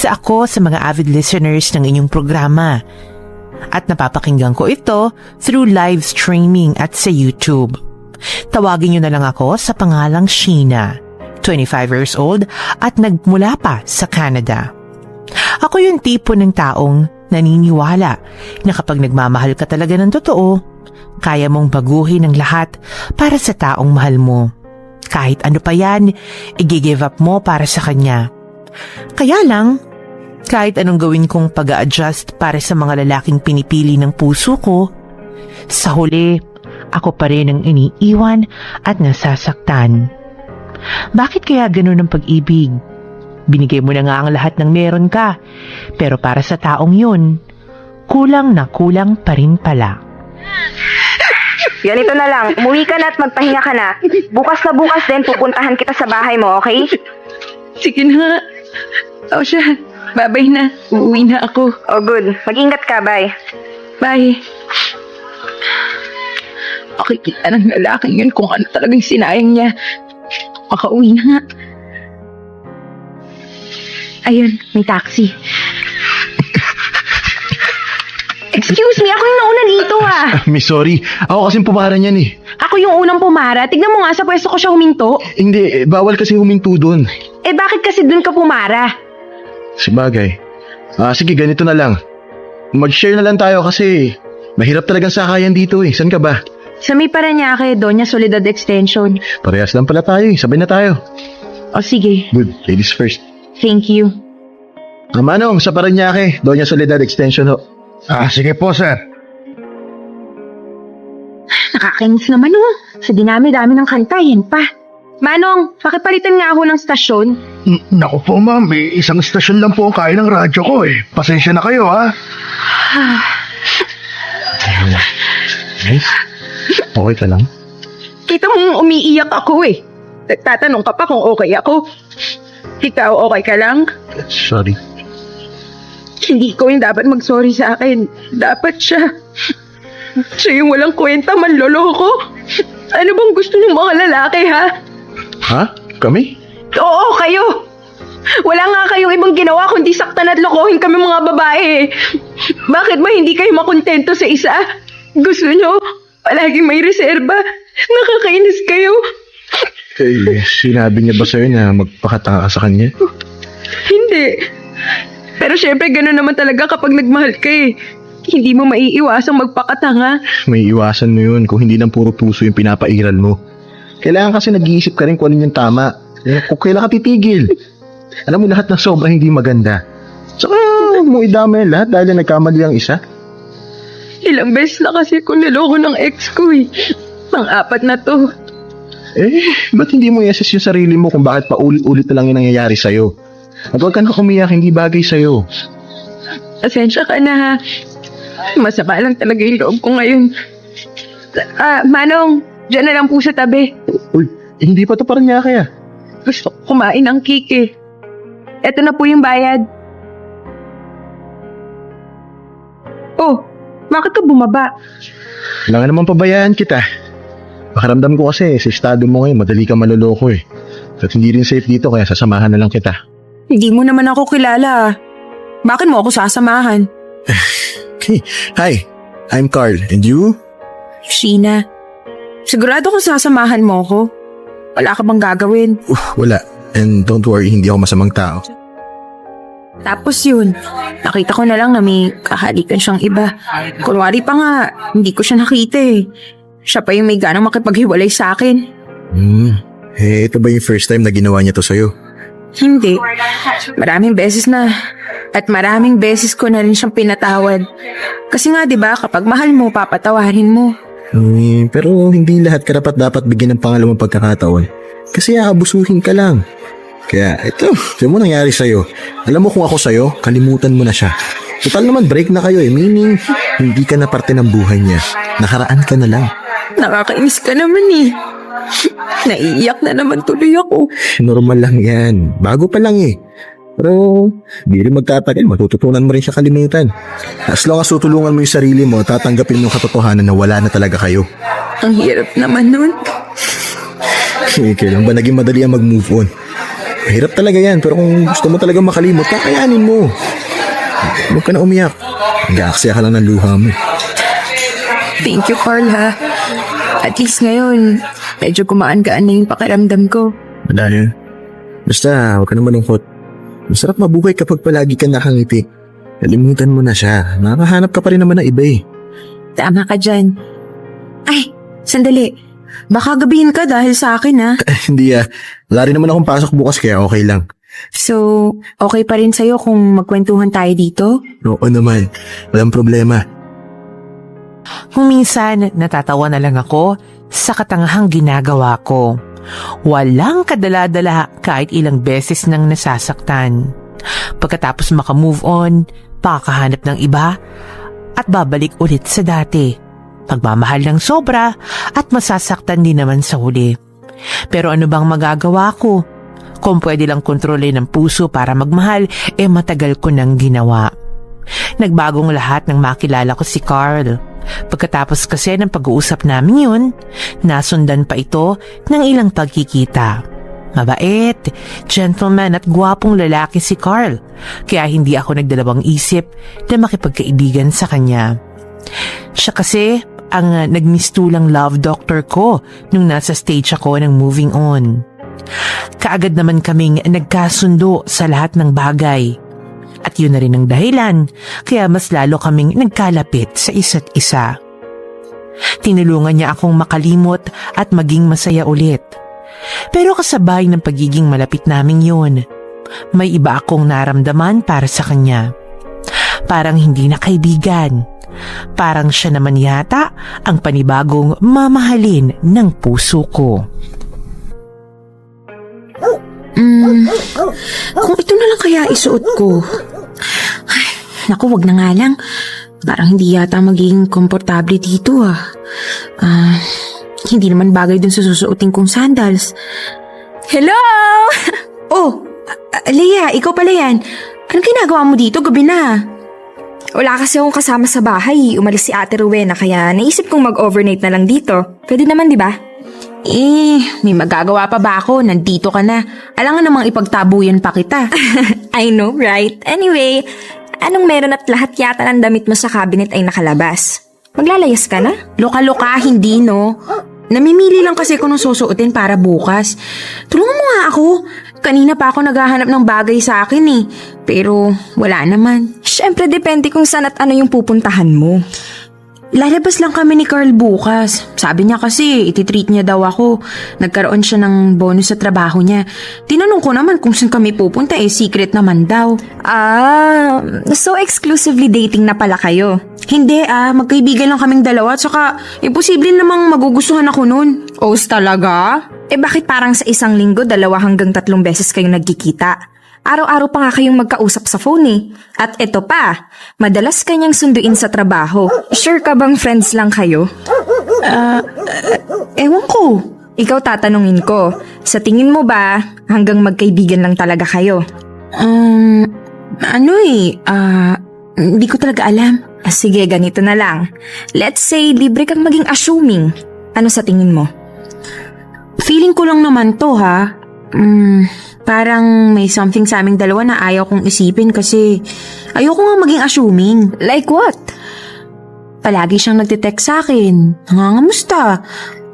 Isa ako sa mga avid listeners ng inyong programa at napapakinggan ko ito through live streaming at sa YouTube. Tawagin niyo na lang ako sa pangalang Sheena, 25 years old at nagmula pa sa Canada. Ako yung tipo ng taong naniniwala na kapag nagmamahal ka talaga ng totoo, kaya mong baguhin ang lahat para sa taong mahal mo. Kahit ano pa yan, i-give up mo para sa kanya. Kaya lang, kahit anong gawin kong pag-a-adjust para sa mga lalaking pinipili ng puso ko, sa huli, ako pa rin ang iniiwan at nasasaktan. Bakit kaya ganun ang pag-ibig? Binigay mo na nga ang lahat ng meron ka, pero para sa taong yun, kulang na kulang pa rin pala. Ganito na lang, umuwi ka na at magpahinga ka na. Bukas na bukas din, pupuntahan kita sa bahay mo, okay? Sige na. O siya, babay na. Uuwi na ako. Oh, good. Mag-ingat ka, bye. Bye. Makikita ng lalaking yun kung ano talagang sinayang niya. Makauwi na nga. Ayun, may taxi. Excuse me, ako yung nauna dito Miss, sorry. Ako kasing pumara niyan eh. Ako yung unang pumara. Tignan mo nga sa pwesto ko siya huminto. Hindi, bawal kasi huminto doon. Eh bakit kasi dun ka pumara? Sabagay. Sige, ganito na lang. Mag-share na lang tayo kasi mahirap talagang sakayan dito eh. Saan ka ba? Sa may Paranaque, Doña Soledad Extension. Parehas lang pala tayo eh. Sabay na tayo. O sige, Good, ladies first. thank you. Manong, sa Paranaque, Doña Soledad Extension ho. Sige po, sir. Nakakainis naman Sa dinami-dami ng kanta, yan pa. Manong, pakipalitan nga ako ng stasyon. Naku po, ma'am. May isang stasyon lang po ang kaya ng radyo ko eh. Pasensya na kayo, ha? Nice. Okay ka lang? Kita mong umiiyak ako eh. Nagtatanong ka pa kung okay ako. Ikaw, okay ka lang? Sorry. Hindi ko yung dapat mag-sorry sa akin. Dapat siya. Siya yung walang kwenta, manloloko. Ano bang gusto ng mga lalaki, ha? Ha? Kami? Oo, kayo. Wala nga kayong ibang ginawa kundi saktan at lokohin kami mga babae. Bakit ba hindi kayo makontento sa isa? Gusto nyo? Palagi may reserba. Nakakainis kayo. Eh, sinabi niya ba sa'yo na magpakatanga ka sa kanya? Hindi. Pero syempre gano'n naman talaga kapag nagmahal ka eh. Hindi mo maiiwasang magpakatanga. May iwasan mo yun kung hindi ng puro puso yung pinapairal mo. Kailangan kasi nag-iisip ka rin kung ano yung tama. Kung kailan ka titigil. Alam mo lahat ng sobrang hindi maganda. Saka mo idama yung lahat dahil nagkamali ang isa. Ilang beses na kasi kung niloko ng ex ko eh. Pang-apat na to. Ba't hindi mo i-assess yung sarili mo kung bakit pa ulit-ulit na lang yung nangyayari sa'yo? At huwag ka na umiyak, hindi bagay sa'yo. Asensya ka na ha. Masama lang talaga yung loob ko ngayon. Manong, dyan na lang po sa tabi. Uy, hindi pa to parang niya kaya. Gusto ko kumain ng cake eh. Eto na po yung bayad. Oh, bakit ka bumaba? Kailangan naman pabayaan kita. Pakiramdam ko kasi sa estado mo ngayon, madali ka maloloko eh. At hindi rin safe dito kaya sasamahan na lang kita. Hindi mo naman ako kilala. Bakit mo ako sasamahan? Hi, I'm Carl. And you? Sheena, sigurado kung sasamahan mo ako. Wala ka bang gagawin? Wala. And don't worry, hindi ako masamang tao. Tapos yun, nakita ko na lang na may kahalikan siyang iba. Kunwari pa nga, hindi ko siya nakita eh. Siya pa yung may ganang makipaghiwalay sa akin. Ito ba yung first time na ginawa niya to sa'yo? Hindi. Maraming beses na. At maraming beses ko na rin siyang pinatawad. Kasi nga 'di ba, kapag mahal mo, papatawarin mo. Pero hindi lahat dapat bigyan ng pangalawang pagkakataon. Kasi aabusuhin ka lang. Kaya ito mo nangyari sa'yo. Alam mo kung ako sa'yo, kalimutan mo na siya. Total naman break na kayo eh. Meaning, hindi ka na parte ng buhay niya. Nakaraan ka na lang. Nakakainis ka naman eh. Naiiyak na naman tuloy ako. Normal lang yan. Bago pa lang eh. Pero, di rin magtatagal. Matututunan mo rin siya kalimutan. As long as tutulungan mo yung sarili mo, tatanggapin mo yung katotohanan na wala na talaga kayo. Ang hirap naman nun. Kailan ba naging madali ang mag-move on? Mahirap talaga yan, pero kung gusto mo talaga makalimot, kakayanin mo. Huwag ka na umiyak. Nag-aaksaya ka lang ng luha mo. Thank you, Carl, ha. At least ngayon, medyo gumaan-gaan na yung pakiramdam ko. Wala yun. Basta, huwag ka na malungkot. Masarap mabuhay kapag palagi ka nakangiti. Kalimutan mo na siya. Nakakahanap ka pa rin naman ng iba eh. Tama ka dyan. Ay, sandali. Baka gabihin ka dahil sa akin, ha. Hindi Wala rin naman akong pasok bukas kaya okay lang. So, okay pa rin sa'yo kung magkwentuhan tayo dito? Oo naman. Walang problema. Kung minsan, natatawa na lang ako sa katangahang ginagawa ko. Walang kadala-dala kahit ilang beses nang nasasaktan. Pagkatapos makamove on, pakakahanap ng iba at babalik ulit sa dati. Pagmamahal ng sobra at masasaktan din naman sa huli. Pero ano bang magagawa ko? Kung pwede lang kontrolin ng puso para magmahal, matagal ko nang ginawa. Nagbagong lahat nang makilala ko si Carl. Pagkatapos kasi ng pag-uusap namin yun, nasundan pa ito ng ilang pagkikita. Mabait, gentleman at gwapong lalaki si Carl, kaya hindi ako nagdalawang isip na makipagkaibigan sa kanya. Siya kasi ang nagmistulang love doctor ko nung nasa stage ako ng moving on. Kaagad naman kaming nagkasundo sa lahat ng bagay. At yun na rin ang dahilan, kaya mas lalo kaming nagkalapit sa isa't isa. Tinulungan niya akong makalimot at maging masaya ulit. Pero kasabay ng pagiging malapit naming yun, may iba akong naramdaman para sa kanya. Parang hindi na kaibigan. Parang siya naman yata ang panibagong mamahalin ng puso ko. Kung ito na lang kaya isuot ko. Ay, naku, wag na nga lang. Parang hindi yata magiging komportable dito, hindi naman bagay dun sa susuotin kong sandals. Hello! Oh, Leia, ikaw pala yan. Anong ginagawa mo dito? Gabi na. Wala kasi akong kasama sa bahay. Umalis si Ate Rowena kaya naisip kong mag-overnight na lang dito. Pwede naman, di ba? May magagawa pa ba ako? Nandito ka na. Alangan namang ipagtabuyan pa kita. I know, right? Anyway, anong meron at lahat yata ng damit mo sa cabinet ay nakalabas? Maglalayas ka na? Loka-loka, hindi no. Namimili lang kasi ako ng susuotin para bukas. Tulungan mo nga ako. Kanina pa ako naghahanap ng bagay sa akin eh. Pero wala naman. Siyempre, depende kung saan at ano yung pupuntahan mo. Lalabas lang kami ni Carl bukas. Sabi niya kasi ititreat niya daw ako. Nagkaroon siya ng bonus sa trabaho niya. Tinanong ko naman kung saan kami pupunta secret naman daw. So exclusively dating na pala kayo. Hindi magkaibigan lang kaming dalawa at saka imposible namang magugustuhan ako nun. Os talaga? Bakit parang sa isang linggo 2 hanggang 3 beses kayong nagkikita? Araw-araw pa nga kayong magkausap sa phone eh. At eto pa, madalas kanyang sunduin sa trabaho. Sure ka bang friends lang kayo? Ewan ko. Ikaw tatanungin ko, sa tingin mo ba hanggang magkaibigan lang talaga kayo? Hindi ko talaga alam. Sige, ganito na lang. Let's say libre kang maging assuming. Ano sa tingin mo? Feeling ko lang naman to parang may something sa aming dalawa na ayaw kong isipin kasi ayoko nga maging assuming. Like what? Palagi siyang nagtitext sa akin. Nangangamusta.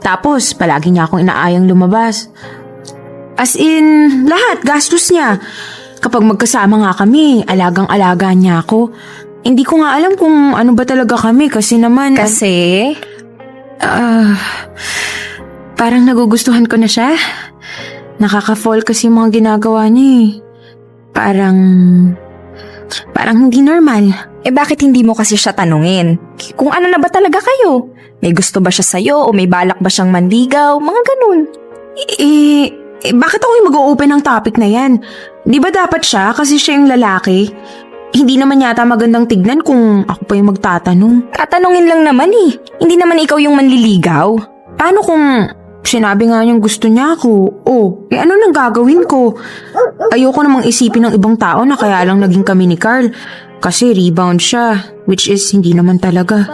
Tapos palagi niya akong inaayang lumabas. As in, lahat, gastos niya. Kapag magkasama nga kami, alagang-alaga niya ako. Hindi ko nga alam kung ano ba talaga kami kasi naman... Kasi? Parang nagugustuhan ko na siya. Nakaka-fall kasi yung mga ginagawa niya eh. Parang hindi normal. Bakit hindi mo kasi siya tanungin? Kung ano na ba talaga kayo? May gusto ba siya sa'yo o may balak ba siyang manligaw? Mga ganun. Bakit ako yung mag-o-open ng topic na yan? Di ba dapat siya kasi siya yung lalaki? Hindi naman yata magandang tignan kung ako pa yung magtatanong. Tatanungin lang naman eh. Hindi naman ikaw yung manliligaw. Paano kung sinabi nga niyang gusto niya ako? Ano nang gagawin ko? Ayoko namang isipin ng ibang tao na kaya lang naging kami ni Carl. Kasi rebound siya, which is hindi naman talaga.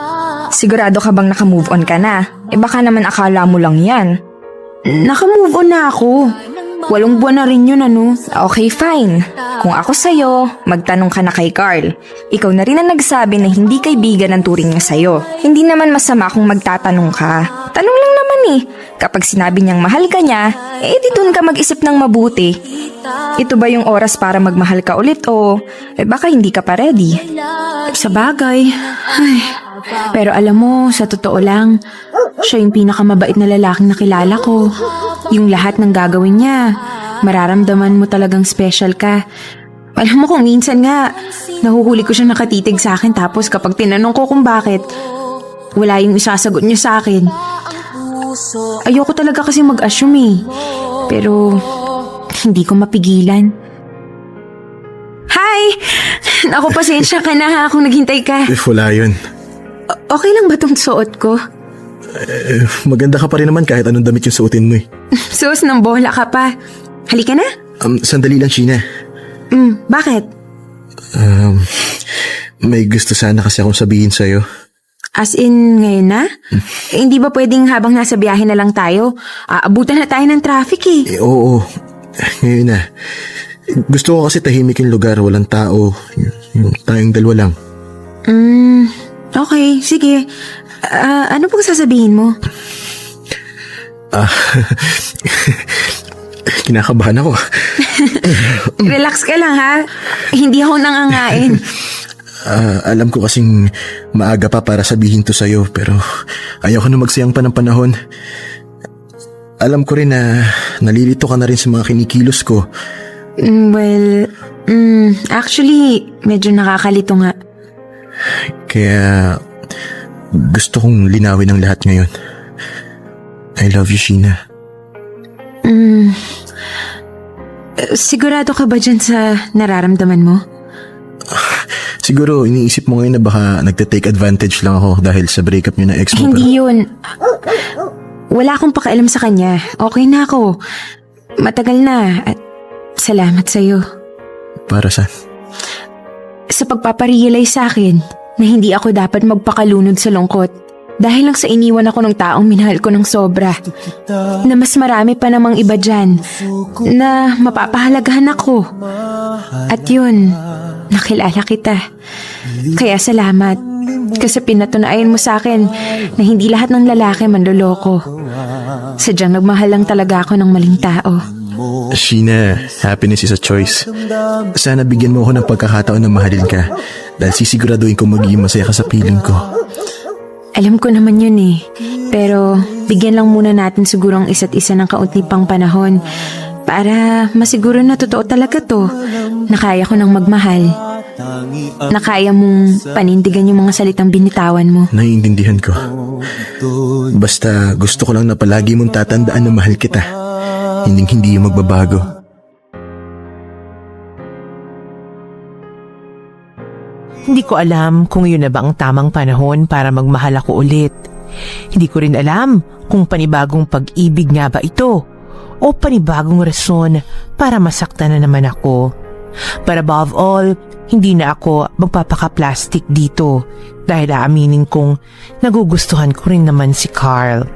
Sigurado ka bang naka-move on ka na? Baka naman akala mo lang yan. Naka-move on na ako. 8 buwan na rin yun, ano? Okay, fine. Kung ako sa'yo, magtanong ka na kay Carl. Ikaw na rin ang nagsabi na hindi kaibigan ang turing niya sa'yo. Hindi naman masama kung magtatanong ka. Tanong lang naman eh. Kapag sinabi niyang mahal ka niya, di dun ka mag-isip ng mabuti. Ito ba yung oras para magmahal ka ulit o baka hindi ka pa ready? Sa bagay. Ay. Pero alam mo, sa totoo lang, siya yung pinakamabait na lalaking nakilala ko. Yung lahat ng gagawin niya, mararamdaman mo talagang special ka. Alam mo kung minsan nga, nahuhuli ko siya nakatitig sa akin tapos kapag tinanong ko kung bakit, wala yung isasagot niya sa akin. Ayoko talaga kasi mag-assume eh. Pero hindi ko mapigilan. Hi! Ako, pasensya ka na ha kung naghintay ka. Wala yun. Okay lang ba tong suot ko? Maganda ka pa rin naman kahit anong damit yung suotin mo eh. Sus, nang bola ka pa. Halika na. Sandali lang, Sheena. Bakit? May gusto sana kasi akong sabihin sa'yo. As in, ngayon na? Hindi ba pwedeng habang nasa biyahe na lang tayo? Aabutan na tayo ng traffic eh. Oo. Ngayon na. Gusto ko kasi tahimik yung lugar, walang tao. Yung tayong dalawa lang. Okay, sige. Ano pong sasabihin mo? Kinakabahan ako. Relax ka lang ha. Hindi ako nangangain. Alam ko kasing maaga pa para sabihin to sa'yo, pero ayoko na magsayang pa ng panahon. Alam ko rin na nalilito ka na rin sa mga kinikilos ko. Well, actually, medyo nakakalito nga. Kaya gusto kong linawin ang lahat ngayon. I love you, Sheena. Sigurado ka ba dyan sa nararamdaman mo? Siguro iniisip mo ngayon na baka nagte-take advantage lang ako dahil sa breakup niyo na ex mo. Hindi yun. Wala akong pakialam sa kanya. Okay na ako. Matagal na at salamat sa'yo. Para saan? Sa pagpaparealize sa akin na hindi ako dapat magpakalunod sa lungkot dahil lang sa iniwan ako ng taong minahal ko ng sobra. Na mas marami pa namang iba dyan na mapapahalagahan ako. At yun, nakilala kita. Kaya salamat kasi pinatunayan mo sa akin na hindi lahat ng lalaki manloloko. Sadyang nagmahal lang talaga ako ng maling tao. Sheena, happiness is a choice. Sana bigyan mo ako ng pagkakataon na mahalin ka dahil sisiguraduhin ko magiging masaya ka sa piling ko. Alam ko naman yun eh. Pero bigyan lang muna natin siguro ang isa't isa ng kaunti pang panahon para masiguro na totoo talaga to na kaya ko nang magmahal. Na kaya mong panindigan yung mga salitang binitawan mo. Naiintindihan ko. Basta gusto ko lang na palagi mong tatandaan na mahal kita. Hindi yung magbabago. Hindi ko alam kung yun na ba ang tamang panahon para magmahal ako ulit. Hindi ko rin alam kung panibagong pag-ibig nga ba ito o panibagong rason para masaktan na naman ako. But above all, hindi na ako magpapaka-plastic dito dahil aaminin kong nagugustuhan ko rin naman si Carl.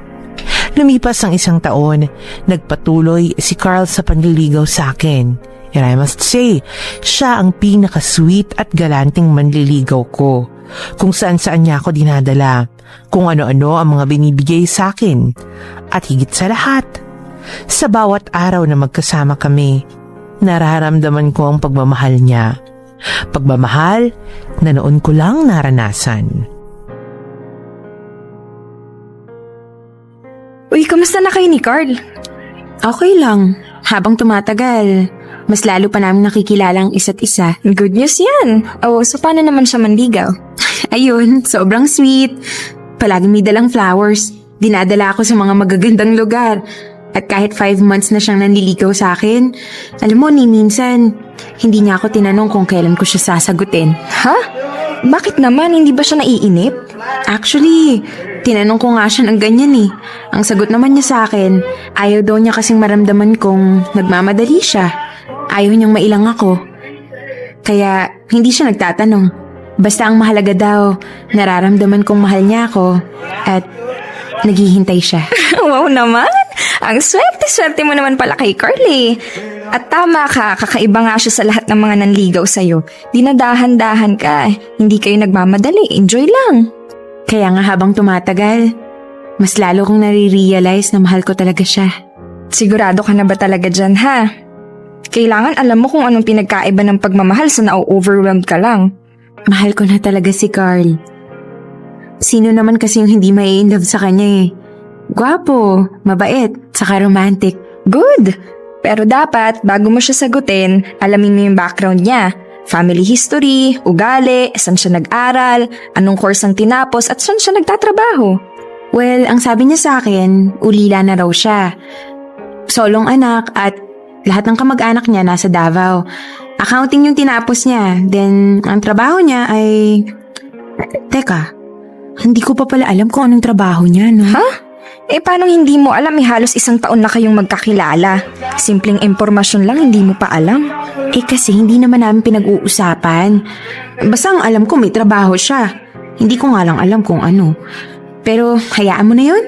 Lumipas ang 1 taon, nagpatuloy si Carl sa panliligaw sa akin. And I must say, siya ang pinaka-sweet at galanting manliligaw ko. Kung saan-saan niya ako dinadala, kung ano-ano ang mga binibigay sa akin. At higit sa lahat, sa bawat araw na magkasama kami, nararamdaman ko ang pagmamahal niya. Pagmamahal na noon ko lang naranasan. Uy, kamusta na kayo ni Carl? Okay lang. Habang tumatagal, mas lalo pa namin nakikilala ang isa't isa. Good news yan. Oh, so paano naman siya manligaw? Ayun, sobrang sweet. Palagi may dalang flowers. Dinadala ako sa mga magagandang lugar. At kahit 5 months na siyang nanliligaw sa akin, alam mo, ni minsan, hindi niya ako tinanong kung kailan ko siya sasagutin. Ha? Bakit naman? Hindi ba siya naiinip? Actually, tinanong ko nga siya ng ganyan eh. Ang sagot naman niya sa akin, ayaw daw niya kasing maramdaman kong nagmamadali siya. Ayaw niyang mailang ako. Kaya hindi siya nagtatanong. Basta ang mahalaga daw, nararamdaman kong mahal niya ako at naghihintay siya. Wow naman! Ang swerte-swerte mo naman pala kay Carly. At tama ka, kakaiba nga siya sa lahat ng mga nanligaw sa'yo. Dinadahan-dahan ka. Hindi kayo nagmamadali, enjoy lang. Kaya nga habang tumatagal, mas lalo kong nare-realize na mahal ko talaga siya. Sigurado ka na ba talaga dyan, ha? Kailangan alam mo kung anong pinagkaiba ng pagmamahal sa na-overwhelmed ka lang. Mahal ko na talaga si Carl. Sino naman kasi yung hindi mai-inlove sa kanya eh. Gwapo, mabait, saka romantic. Good! Pero dapat, bago mo siya sagutin, alamin mo yung background niya. Family history, ugali, saan siya nag-aral, anong course ang tinapos, at saan siya nagtatrabaho. Well, ang sabi niya sa akin, ulila na raw siya. Solong anak at lahat ng kamag-anak niya nasa Davao. Accounting yung tinapos niya. Then, ang trabaho niya ay... Teka, hindi ko pa pala alam kung anong trabaho niya, no? Ha? Eh paano hindi mo alam, halos 1 taon na kayong magkakilala. Simpleng impormasyon lang, hindi mo pa alam. Eh kasi hindi naman namin pinag-uusapan. Basta ang alam ko may trabaho siya. Hindi ko nga lang alam kung ano. Pero hayaan mo na yun.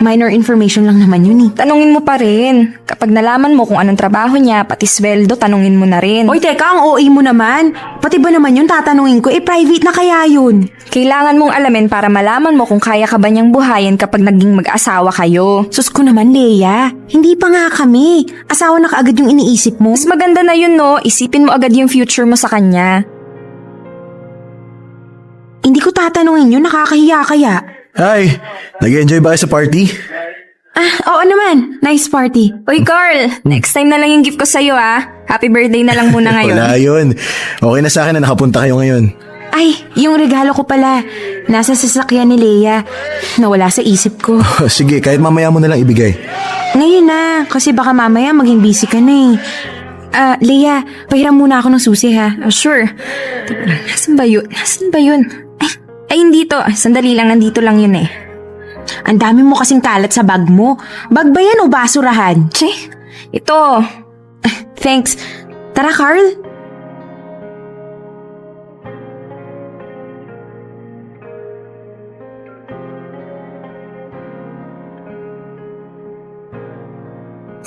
Minor information lang naman yun eh. Tanungin mo pa rin. Kapag nalaman mo kung anong trabaho niya, pati sweldo, tanungin mo na rin. Oy, teka, ang OA mo naman. Pati ba naman yun tatanungin ko? Eh, private na kaya yun. Kailangan mong alamin para malaman mo kung kaya ka ba niyang buhayin kapag naging mag-asawa kayo. Sus ko naman, Leia. Hindi pa nga kami. Asawa na kaagad yung iniisip mo. Mas maganda na yun, no? Isipin mo agad yung future mo sa kanya. Hindi ko tatanungin yun, nakakahiya kaya. Hi! Nag-enjoy ba kayo sa party? Oo naman. Nice party. Uy, Carl! Next time na lang yung gift ko sa'yo, ah. Happy birthday na lang muna ngayon. Wala yun. Okay na sa akin na nakapunta kayo ngayon. Ay, yung regalo ko pala. Nasa sasakyan ni Leia. Nawala sa isip ko. Sige, kahit mamaya mo na lang ibigay. Ngayon na, kasi baka mamaya maging busy ka na eh. Leia, pahiram muna ako ng susi ha. Sure. Teka lang, nasan ba yun? Nasan ba yun? Ay, hindi to. Sandali lang, nandito lang yun eh. Ang dami mo kasing kalat sa bag mo. Bag ba yan o basurahan? Che, ito. Thanks. Tara, Carl.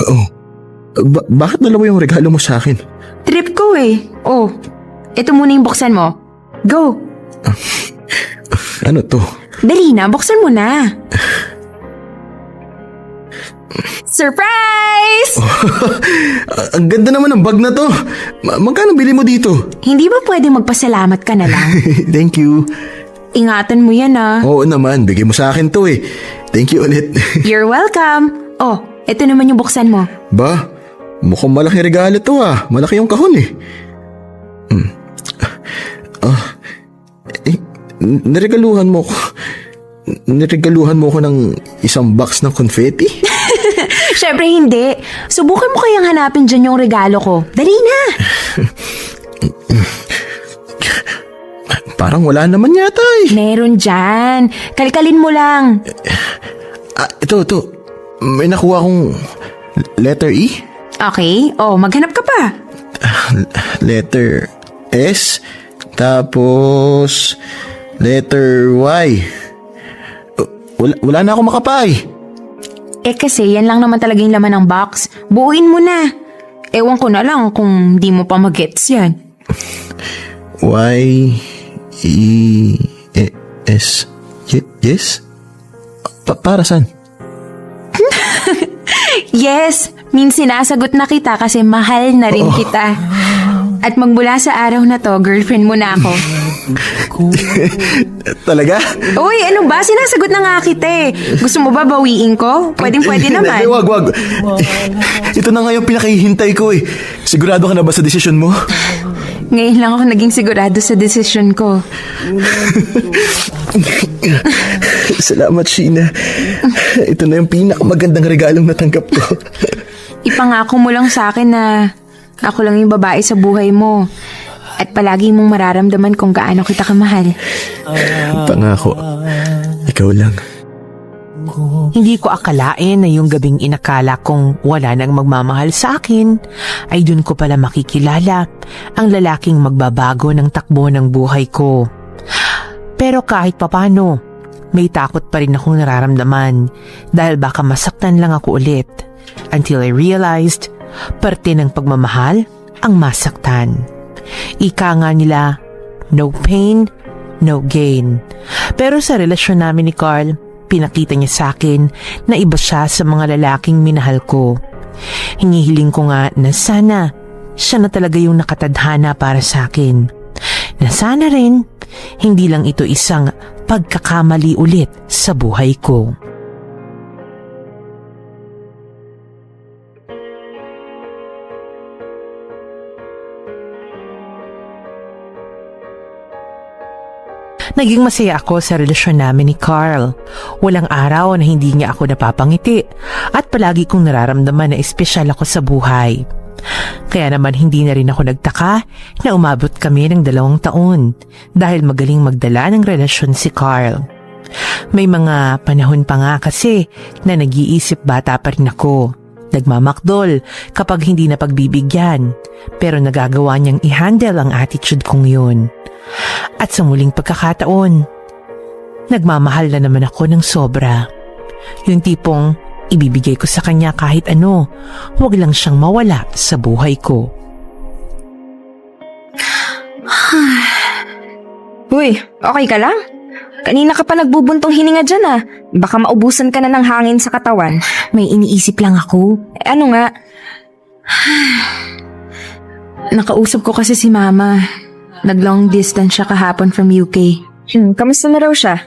Oo. Bakit dalawa yung regalo mo sa akin? Trip ko eh. Oh, ito muna yung buksan mo. Go. Ano to? Dali na, buksan mo na. Surprise! Ang ganda naman ng bag na to. Magkano bili mo dito? Hindi ba pwede magpasalamat ka na lang? Thank you. Ingatan mo yan ah. Oo naman, bigay mo sa akin to eh. Thank you ulit. You're welcome. Oh, ito naman yung buksan mo. Ba, mukhang malaki regalo to ah. Malaki yung kahon eh. Niregaluhan mo ko ng isang box ng confetti? Syempre hindi. Subukan mo kayang hanapin dyan yung regalo ko. Dali na. Parang wala naman yata eh. Meron dyan. Kalkalin mo lang. Ito. May nakuha akong letter E. Okay. Oh, maghanap ka pa. Letter S. Tapos letter Y. Wala na ako makapay. Eh kasi yan lang naman talaga yung laman ng box. Buuin mo na. Ewan ko na lang kung di mo pa mag-gets yan. Y E S. Yes? Para saan? Yes, means sinasagot na kita kasi mahal na rin kita. At magmula sa araw na to, girlfriend mo na ako. Talaga? Uy, ano ba? Sinasagot na nga kita eh. Gusto mo ba bawiin ko? Pwede naman. Wag. Ito na nga yung pinakahihintay ko eh. Sigurado ka na ba sa desisyon mo? Ngayon lang ako naging sigurado sa desisyon ko. Salamat, Sheena. Ito na yung pinakamagandang regalong natanggap ko. Ipangako mo lang sa akin na ako lang yung babae sa buhay mo. At palagi mong mararamdaman kung gaano kita kamahal. Pangako. Ikaw lang. Hindi ko akalain na yung gabing inakala kong wala nang magmamahal sa akin, ay dun ko pala makikilala ang lalaking magbabago ng takbo ng buhay ko. Pero kahit papano, may takot pa rin akong nararamdaman dahil baka masaktan lang ako ulit. Until I realized, parte ng pagmamahal ang masaktan. Ika nga nila, no pain, no gain. Pero sa relasyon namin ni Carl, pinakita niya sa akin na iba siya sa mga lalaking minahal ko. Hinihiling ko nga na sana siya na talaga yung nakatadhana para sa akin. Na sana rin, hindi lang ito isang pagkakamali ulit sa buhay ko. Naging masaya ako sa relasyon namin ni Carl. Walang araw na hindi niya ako napapangiti at palagi kong nararamdaman na espesyal ako sa buhay. Kaya naman hindi na rin ako nagtaka na umabot kami ng 2 taon dahil magaling magdala ng relasyon si Carl. May mga panahon pa nga kasi na nag-iisip bata pa rin ako. Nagmamakdol kapag hindi na pagbibigyan, pero nagagawa niyang i-handle ang attitude kong yun. At sa muling pagkakataon, nagmamahal na naman ako ng sobra. Yung tipong ibibigay ko sa kanya kahit ano, huwag lang siyang mawala sa buhay ko. Uy, okay ka lang? Kanina ka pa nagbubuntong hininga dyan ah. Baka maubusan ka na ng hangin sa katawan. May iniisip lang ako. Ano nga? Nakausap ko kasi si Mama. Nag-long distance siya kahapon from UK. Kamusta na raw siya?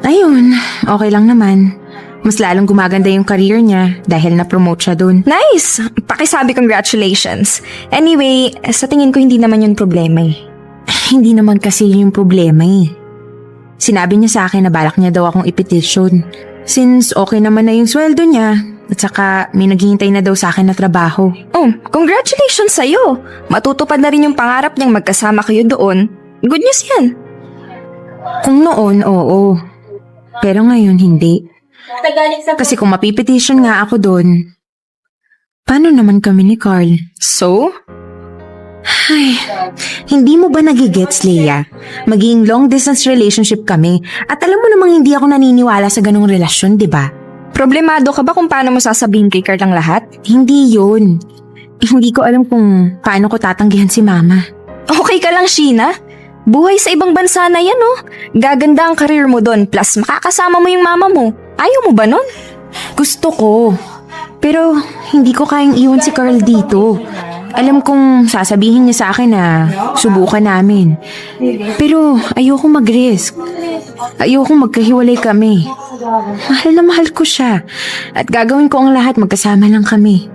Ayun, okay lang naman. Mas lalong gumaganda yung career niya dahil na-promote siya dun. Nice! Pakisabi congratulations. Anyway, sa tingin ko hindi naman yun problema eh. Hindi naman kasi yun yung problema eh. Sinabi niya sa akin na balak niya daw akong ipetition. Since okay naman na yung sweldo niya, at saka may naghihintay na daw sa akin na trabaho. Oh, congratulations sa'yo! Matutupad na rin yung pangarap niyang magkasama kayo doon. Good news yan. Kung noon, oo. Pero ngayon, hindi. Kasi kung mapipetition nga ako doon, paano naman kami ni Carl? So? Ay, hindi mo ba nagigets, Leia? Maging long-distance relationship kami at alam mo namang hindi ako naniniwala sa ganong relasyon, di ba? Problemado ka ba kung paano mo sasabihin kay Carl ang lahat? Hindi yun. Hindi ko alam kung paano ko tatanggihan si Mama. Okay ka lang, Sheena? Buhay sa ibang bansa na yan, oh. Gaganda ang career mo doon, plus makakasama mo yung mama mo. Ayaw mo ba nun? Gusto ko. Pero hindi ko kayang iwan si Carl dito. Alam kong sasabihin niya sa akin na subukan namin. Pero ayokong mag-risk. Ayokong magkahiwalay kami. Mahal na mahal ko siya. At gagawin ko ang lahat, magkasama lang kami.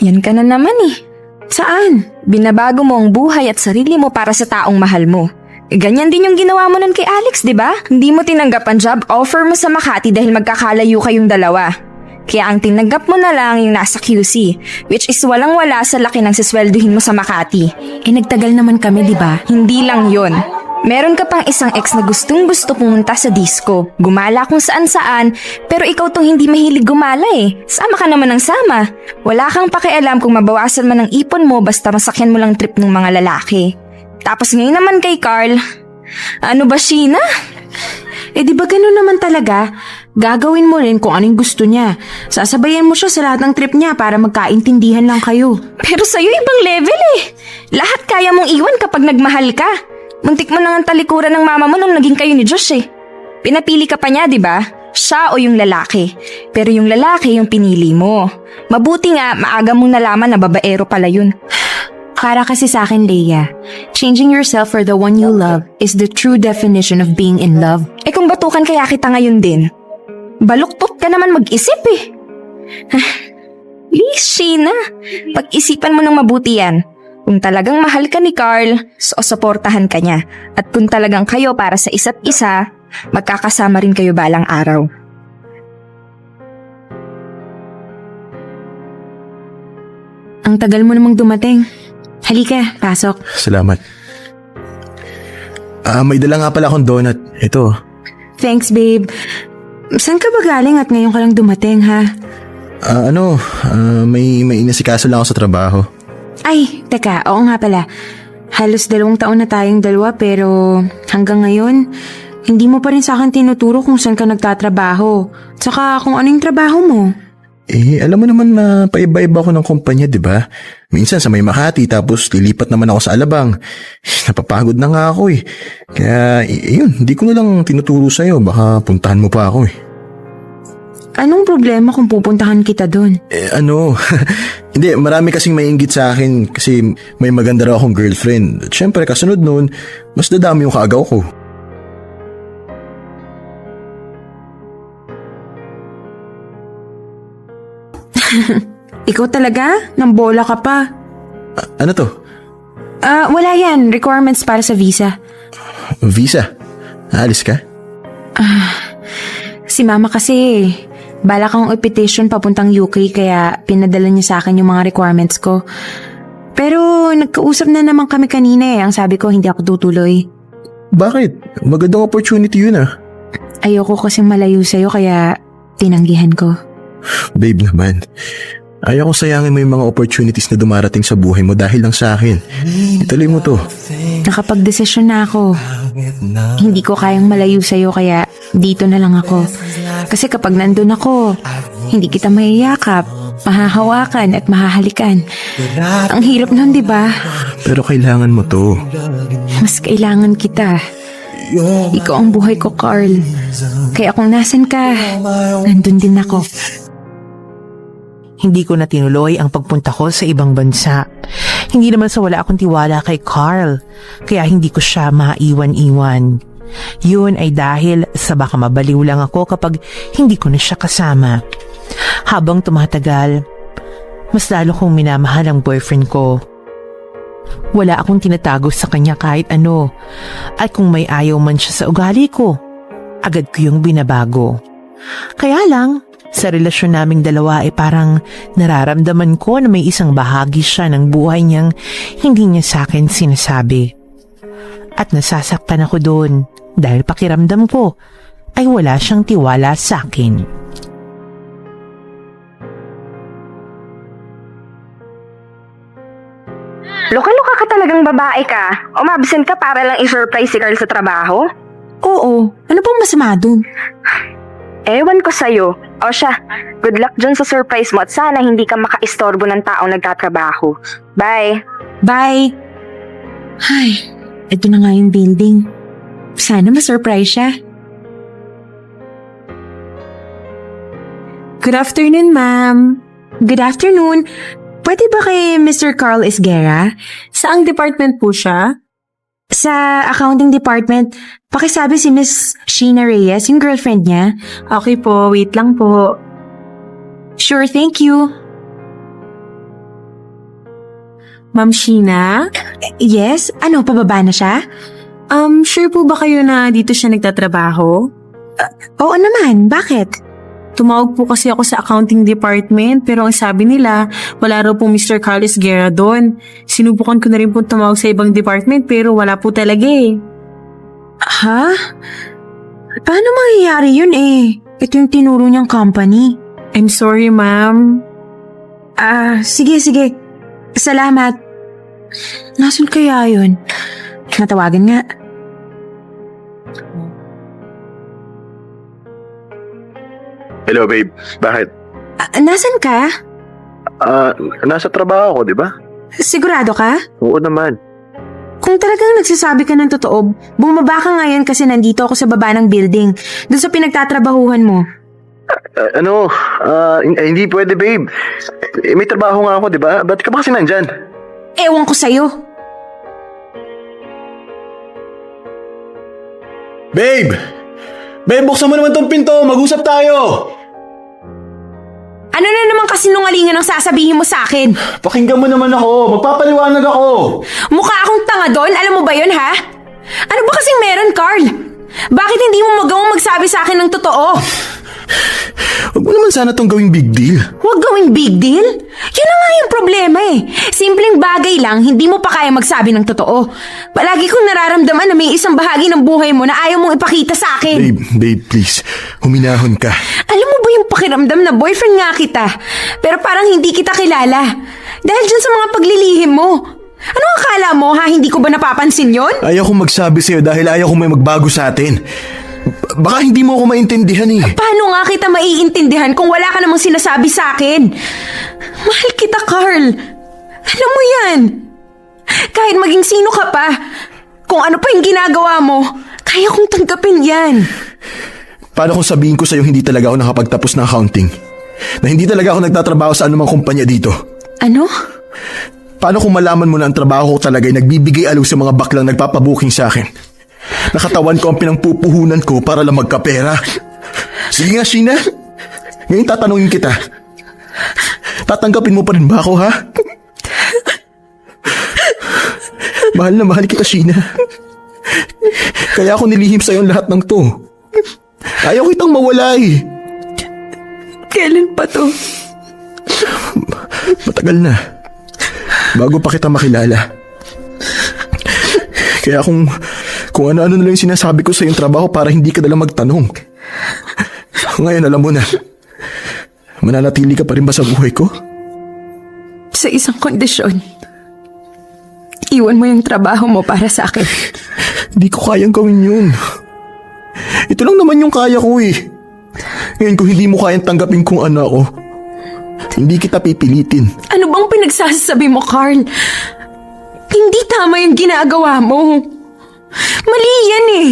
Yan ka na naman eh. Saan? Binabago mo ang buhay at sarili mo para sa taong mahal mo. Ganyan din yung ginawa mo nun kay Alex, di ba? Hindi mo tinanggap ang job offer mo sa Makati dahil magkakalayo kayong dalawa. Kaya ang tinanggap mo na lang yung nasa QC, which is walang-wala sa laki ng siswelduhin mo sa Makati. Nagtagal naman kami, di ba? Hindi lang yon. Meron ka pang isang ex na gustong-gusto pumunta sa disco. Gumala kung saan-saan, pero ikaw tong hindi mahilig gumala eh. Sama ka naman ng sama. Wala kang pakialam kung mabawasan man ang ipon mo basta masakyan mo lang trip ng mga lalaki. Tapos ngayon naman kay Carl, ano ba, Sheena? Di ba ganun naman talaga? Gagawin mo rin kung anong gusto niya. Sasabayan mo siya sa lahat ng trip niya para magkaintindihan lang kayo. Pero sa'yo ibang level eh. Lahat kaya mong iwan kapag nagmahal ka. Muntik mo lang ang talikuran ng mama mo nung naging kayo ni Josh eh. Pinapili ka pa niya, di ba? Siya o yung lalaki. Pero yung lalaki yung pinili mo. Mabuti nga, maaga mong nalaman na babaero pala yun. Para kasi sa akin, Leia, changing yourself for the one you love is the true definition of being in love. Eh kung batukan kaya kita ngayon din, baluktot ka naman mag-isip eh. Please, Sheena, pag-isipan mo ng mabuti yan. Kung talagang mahal ka ni Carl, suportahan ka niya. At kung talagang kayo para sa isa't isa, magkakasama rin kayo balang araw. Ang tagal mo namang dumating. Halika, pasok. Salamat. May dala nga pala akong donut. Ito. Thanks, babe. Saan ka ba galing at ngayon ka lang dumating, ha? May inasikaso lang ako sa trabaho. Ay, teka, oo nga pala. Halos 2 taon na tayong dalawa pero hanggang ngayon, hindi mo pa rin sa akin tinuturo kung saan ka nagtatrabaho. Tsaka kung ano yung trabaho mo. Alam mo naman na paiba-iba ako ng kumpanya, di ba? Minsan sa may Makati, tapos lilipat naman ako sa Alabang. Napapagod na nga ako eh. Kaya, yun, hindi ko na lang tinuturo sa'yo. Baka puntahan mo pa ako eh. Anong problema kung pupuntahan kita doon? Hindi, marami kasing maiinggit sa akin kasi may maganda raw akong girlfriend. At syempre, kasunod nun, mas dadami yung kaagaw ko. Ikaw talaga? Nambola ka pa. Ano to? Wala yan. Requirements para sa visa. Visa? Aalis ka? Si mama kasi, bala kang i-petition papuntang UK kaya pinadala niya sa akin yung mga requirements ko. Pero nagkausap na naman kami kanina eh. Ang sabi ko hindi ako tutuloy. Bakit? Magandang opportunity yun ah. Ayoko kasing malayo sa'yo kaya tinanggihan ko. Babe naman, ayaw ko sayangin mo yung mga opportunities na dumarating sa buhay mo dahil lang sa akin. Ituloy mo to. Nakapag-desisyon na ako. Hindi ko kayang malayo sa'yo kaya dito na lang ako. Kasi kapag nandun ako, hindi kita mayayakap, mahahawakan at mahahalikan. Ang hirap nun, di ba? Pero kailangan mo to. Mas kailangan kita. Ikaw ang buhay ko, Carl. Kaya kung nasan ka, nandun din ako. Hindi ko na tinuloy ang pagpunta ko sa ibang bansa. Hindi naman sa wala akong tiwala kay Carl, kaya hindi ko siya maiwan-iwan. Yun ay dahil sa baka mabaliw lang ako kapag hindi ko na siya kasama. Habang tumatagal, mas lalo kong minamahal ang boyfriend ko. Wala akong tinatago sa kanya kahit ano. At kung may ayaw man siya sa ugali ko, agad ko yung binabago. Kaya lang, sa relasyon naming dalawa ay parang nararamdaman ko na may isang bahagi siya ng buhay niyang hindi niya sa akin sinasabi. At nasasaktan ako doon dahil pakiramdam ko ay wala siyang tiwala sa akin. Loka-loka ka talagang babae ka. Umabsent ka para lang i-surprise si Carl sa trabaho? Oo, ano pong masama dun? Ewan ko sa'yo. O siya, good luck dyan sa surprise mo at sana hindi ka makaistorbo ng taong nagtatrabaho. Bye! Bye! Ay, ito na nga yung building. Sana ma-surprise siya. Good afternoon, ma'am. Good afternoon. Pwede ba kay Mr. Carl Esguerra? Saang department po siya? Sa accounting department. Pakisabi si Miss Sheena Reyes, yung girlfriend niya. Okay po, wait lang po. Sure, thank you. Ma'am Sheena? Yes? Ano, pababa na siya? Sure po ba kayo na dito siya nagtatrabaho? Oo naman, bakit? Tumawag po kasi ako sa accounting department pero ang sabi nila, wala raw po Mr. Carlos Guerra doon. Sinubukan ko na rin po tumawag sa ibang department pero wala po talaga eh. Ha? Paano mangyayari yun eh? Ito yung tinuro niyang company. I'm sorry, ma'am. Sige. Salamat. Nasaan kaya yun? Natawagan nga. Hello babe, bakit? Nasaan ka? Nasa trabaho ako, di ba? Sigurado ka? Oo naman. Kung talagang nagsasabi ka ng totoo, bumaba ka ngayon kasi nandito ako sa baba ng building, doon sa pinagtatrabahuhan mo. Hindi pwede babe. May trabaho nga ako, di ba? Ba't ka ba kasi nandyan? Ewan ko sa'yo. Babe! Babe, buksan mo naman tong pinto. Mag-usap tayo. Ano na naman kasi nungalingan ang sasabihin mo sa akin? Pakinggan mo naman ako. Magpapaliwanag ako. Mukha akong tanga doon? Alam mo ba yun, ha? Ano ba kasing meron, Carl? Bakit hindi mo magawang magsabi sa akin ng totoo? Huwag mo naman sana tong gawing big deal. Huwag gawing big deal? Yun na nga yung problema eh. Simpleng bagay lang, hindi mo pa kaya magsabi ng totoo. Palagi kong nararamdaman na may isang bahagi ng buhay mo na ayaw mong ipakita sa akin. Babe, please. Huminahon ka. Alam mo ba yung pakiramdam na boyfriend nga kita, pero parang hindi kita kilala? Dahil dyan sa mga paglilihim mo. Ano akala mo ha? Hindi ko ba napapansin yon? Ayaw kong magsabi sa'yo dahil ayaw kong may magbago sa atin. Baka hindi mo ako maintindihan eh. Paano nga kita maiintindihan kung wala ka namang sinasabi sa akin? Mahal kita, Carl. Alam mo yan. Kahit maging sino ka pa, kung ano pa yung ginagawa mo, kaya kong tanggapin yan. Paano kung sabihin ko sa'yo hindi talaga ako nakapagtapos ng accounting? Na hindi talaga ako nagtatrabaho sa anumang kumpanya dito? Ano? Paano kung malaman mo na ang trabaho ko talaga ay nagbibigay alaw sa mga baklang nagpapabuking sa akin? Nakatawan ko ang pinangpupuhunan ko para lang magkapera. Sige nga, Sheena. Ngayon tatanungin kita. Tatanggapin mo pa rin ba ako, ha? Mahal na mahal kita, Sheena. Kaya ako nilihim sa'yo ang lahat ng to. Ayaw kitang mawala eh. Kailan pa to? Matagal na. Bago pa kita makilala. Kaya kung ano-ano na lang yung sinasabi ko sa yung trabaho para hindi ka nalang magtanong. Ngayon alam mo na. Mananatili ka pa rin ba sa buhay ko? Sa isang kondisyon. Iwan mo yung trabaho mo para sa akin. Hindi ko kayang gawin yun. Ito lang naman yung kaya ko eh. Ngayon kung hindi mo kayang tanggapin kung ano ako, hindi kita pipilitin. Ano bang pinagsasabi mo, Carl? Hindi tama yung ginagawa mo. Mali yan eh.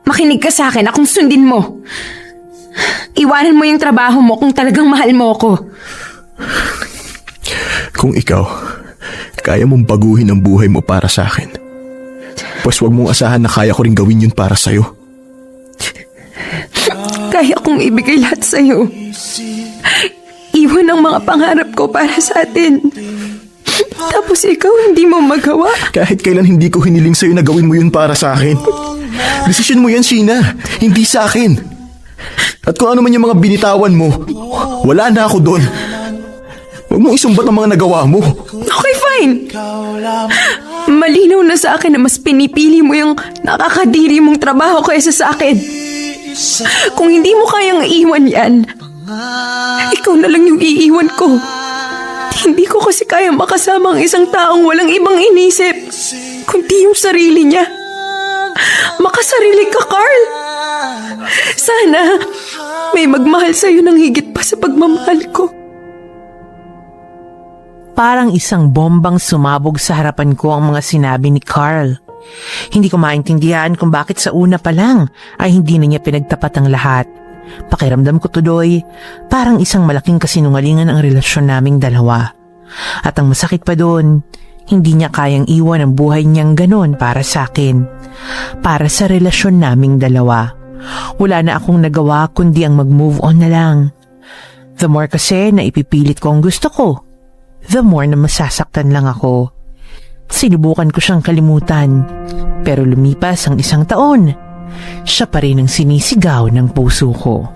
Makinig ka sa akin, akong sundin mo. Iwanan mo yung trabaho mo kung talagang mahal mo ko. Kung ikaw, kaya mong baguhin ang buhay mo para sa akin, pues wag mong asahan na kaya ko rin gawin yun para sa'yo. Kaya kong ibigay lahat sa'yo. Iwan ang mga pangarap ko para sa atin. Tapos ikaw hindi mo magawa. Kahit kailan hindi ko hiniling sa'yo na gawin mo yun para sa akin. Desisyon mo yan, Sheena. Hindi sa akin. At kung ano man yung mga binitawan mo, wala na ako doon. Huwag mong isumbat ang mga nagawa mo. Okay, fine. Malinaw na sa akin na mas pinipili mo yung nakakadiri mong trabaho kaysa sa akin. Kung hindi mo kayang iwan yan, ikaw na lang yung iiwan ko. Hindi ko kasi kaya makasama ang isang taong walang ibang inisip, kundi yung sarili niya. Makasarili ka, Carl. Sana may magmahal sa'yo ng higit pa sa pagmamahal ko. Parang isang bombang sumabog sa harapan ko ang mga sinabi ni Carl. Hindi ko maintindihan kung bakit sa una pa lang ay hindi na niya pinagtapat ang lahat. Pakiramdam ko tuloy, parang isang malaking kasinungalingan ang relasyon naming dalawa. At ang masakit pa doon, hindi niya kayang iwan ang buhay niyang ganon para sa akin. Para sa relasyon naming dalawa. Wala na akong nagawa kundi ang mag-move on na lang. The more kasi na ipipilit ko ang gusto ko, the more na masasaktan lang ako. Sinubukan ko siyang kalimutan, pero lumipas ang isang taon, siya pa rin ang sinisigaw ng puso ko.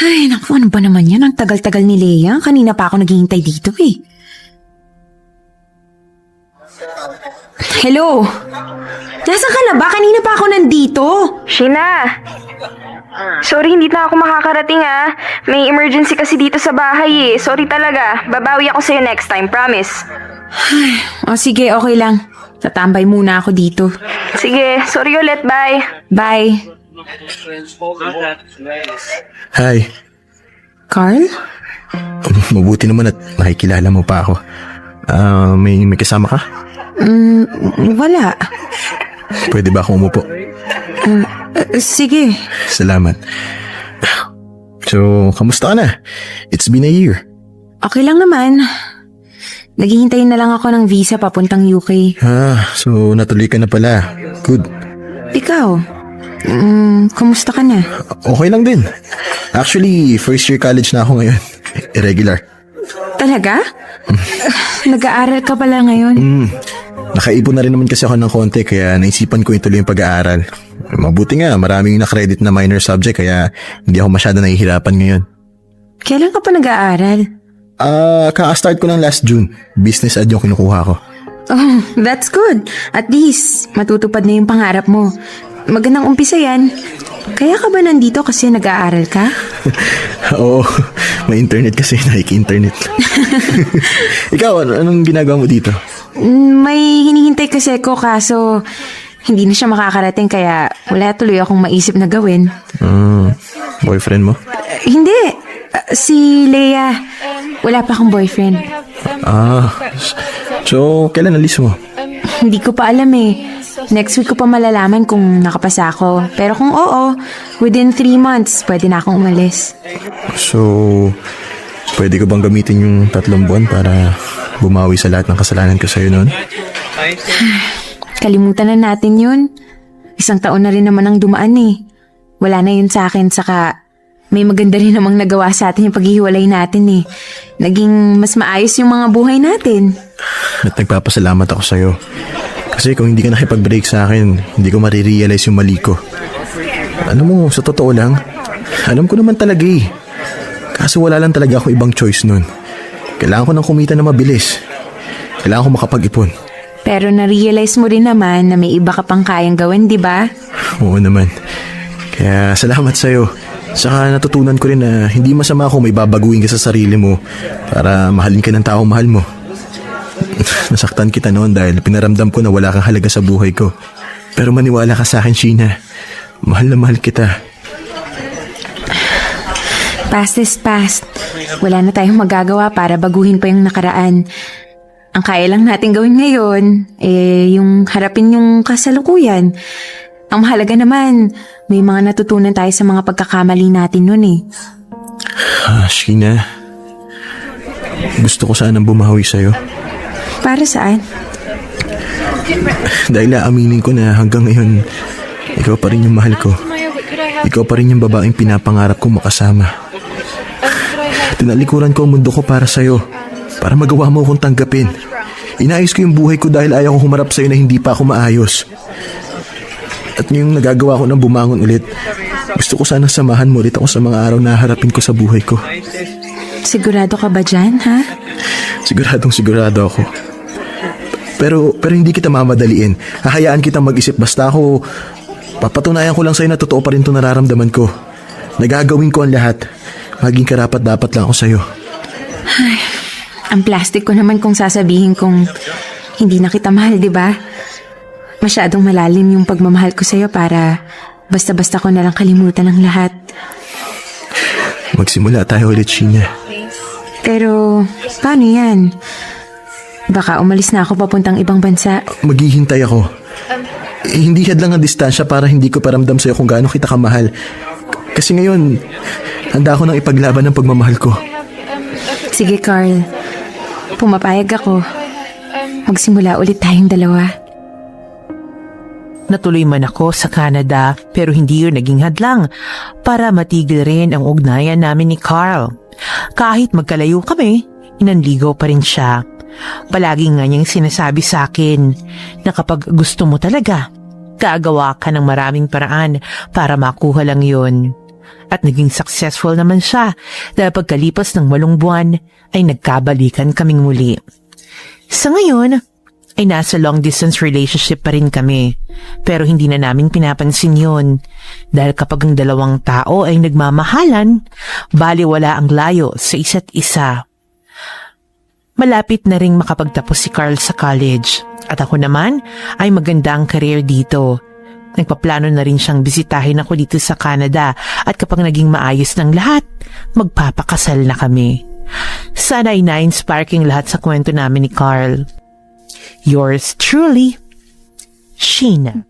Ay, naku, ano ba naman yan? Ang tagal-tagal ni Lea. Kanina pa ako naghihintay dito eh. Hello? Nasaan ka na ba? Kanina pa ako nandito. Sheena! Sorry, hindi na ako makakarating ah. May emergency kasi dito sa bahay eh. Sorry talaga. Babawi ako sa'yo next time, promise. O sige, okay lang. Tatambay muna ako dito. Sige, sorry ulit, bye. Bye. Hi. Carl? Mabuti naman at nakikilala mo pa ako. May kasama ka? Wala. Pwede ba akong umupo? Sige. Salamat. So, kamusta ka na? It's been a year. Okay lang naman. Naghihintay na lang ako ng visa papuntang UK. So natuloy ka na pala. Good. Ikaw? Kumusta ka na? Okay lang din. Actually, first year college na ako ngayon. Irregular. Talaga? Nag-aaral ka pala ngayon? Nakaipon na rin naman kasi ako ng konti kaya naisipan ko ituloy yung pag-aaral. Mabuti nga, maraming na-credit na minor subject kaya hindi ako masyado nahihirapan ngayon. Kailan ka pa nag-aaral? Kaka-start ko lang last June. Business ad yung kinukuha ko. Oh, that's good. At least, matutupad na yung pangarap mo. Magandang umpisa yan. Kaya ka ba nandito kasi nag-aaral ka? Oo, may internet kasi, nakiki-internet. Ikaw, anong ginagawa mo dito? May hinihintay kasi ko kaso hindi na siya makakarating kaya wala tuloy akong maisip na gawin. Boyfriend mo? Hindi. Si Leia. Wala pa akong boyfriend. So, kailan alis mo? Hindi ko pa alam eh. Next week ko pa malalaman kung nakapasa ako. Pero kung oo, within 3 months, pwede na akong umalis. So, pwede ko bang gamitin yung 3 buwan para bumawi sa lahat ng kasalanan ko sa'yo noon? Kalimutan na natin yun. 1 taon na rin naman ang dumaan eh. Wala na yun sa akin, saka may maganda rin namang nagawa sa atin yung paghihiwalay natin eh. Naging mas maayos yung mga buhay natin. At nagpapasalamat ako sa'yo. Kasi kung hindi ka nakipag-break sa akin, hindi ko marirealize yung mali ko. Alam mo, sa totoo lang, alam ko naman talaga eh. Kaso wala lang talaga ako ibang choice nun. Kailangan ko ng kumita na mabilis. Kailangan ko makapag-ipon. Pero na-realize mo rin naman na may iba ka pang kayang gawin, di ba? Oo naman. Kaya salamat sa'yo. Saka natutunan ko rin na hindi masama kung may babaguhin ka sa sarili mo para mahalin ka ng taong mahal mo. Nasaktan kita noon dahil pinaramdam ko na wala kang halaga sa buhay ko. Pero maniwala ka sa akin, Sheena. Mahal na mahal kita. Past is past. Wala na tayong magagawa para baguhin pa yung nakaraan. Ang kaya lang natin gawin ngayon, yung harapin yung kasalukuyan. Ang mahalaga naman, may mga natutunan tayo sa mga pagkakamali natin nun eh. Sheena, gusto ko sanang bumawi sa'yo. Para saan? Dahil aaminin ko na hanggang ngayon, ikaw pa rin yung mahal ko. Ikaw pa rin yung babaeng pinapangarap kong makasama. Tinalikuran ko ang mundo ko para sa'yo. Para magawa mo akong tanggapin. Inayos ko yung buhay ko dahil ayaw kong humarap sa'yo na hindi pa ako maayos. At ngayong nagagawa ko ng bumangon ulit, gusto ko sanang samahan mo ulit ako sa mga araw na harapin ko sa buhay ko. Sigurado ka ba dyan, ha? Siguradong sigurado ako. Pero hindi kita mamadaliin. Hahayaan kitang mag-isip basta ako papatunayan ko lang sa'yo na totoo pa rin itong nararamdaman ko. Nagagawin ko ang lahat. Maging karapat-dapat lang ako sa'yo. Ay, ang plastic ko naman kung sasabihin kong hindi na kita mahal, di ba? Masyadong malalim yung pagmamahal ko sa'yo para basta-basta ko na lang kalimutan ang lahat. Magsimula tayo ulit, Sheena. Pero, paano yan? Baka umalis na ako papuntang ibang bansa. Maghihintay ako. Hindi hadlang ang distansya para hindi ko paramdam sa'yo kung gaano kita kamahal. Kasi ngayon, handa ako nang ipaglaban ng pagmamahal ko. Sige, Carl. Pumapayag ako. Magsimula ulit tayong dalawa. Natuloy man ako sa Canada pero hindi yun naging hadlang para matigil rin ang ugnayan namin ni Carl. Kahit magkalayo kami, inanligaw pa rin siya. Palagi nga niyang sinasabi sa akin na kapag gusto mo talaga, gagawa ka ng maraming paraan para makuha lang yun. At naging successful naman siya dahil pagkalipas ng 8 buwan ay nagkabalikan kaming muli. Sa ngayon, ay nasa long distance relationship pa rin kami. Pero hindi na namin pinapansin yun. Dahil kapag ang dalawang tao ay nagmamahalan, baliwala ang layo sa isa't isa. Malapit na ring makapagtapos si Carl sa college. At ako naman ay maganda ang career dito. Nagpaplano na rin siyang bisitahin ako dito sa Canada. At kapag naging maayos ng lahat, magpapakasal na kami. Sana ay na-inspiring lahat sa kwento namin ni Carl. Yours truly, Sheena.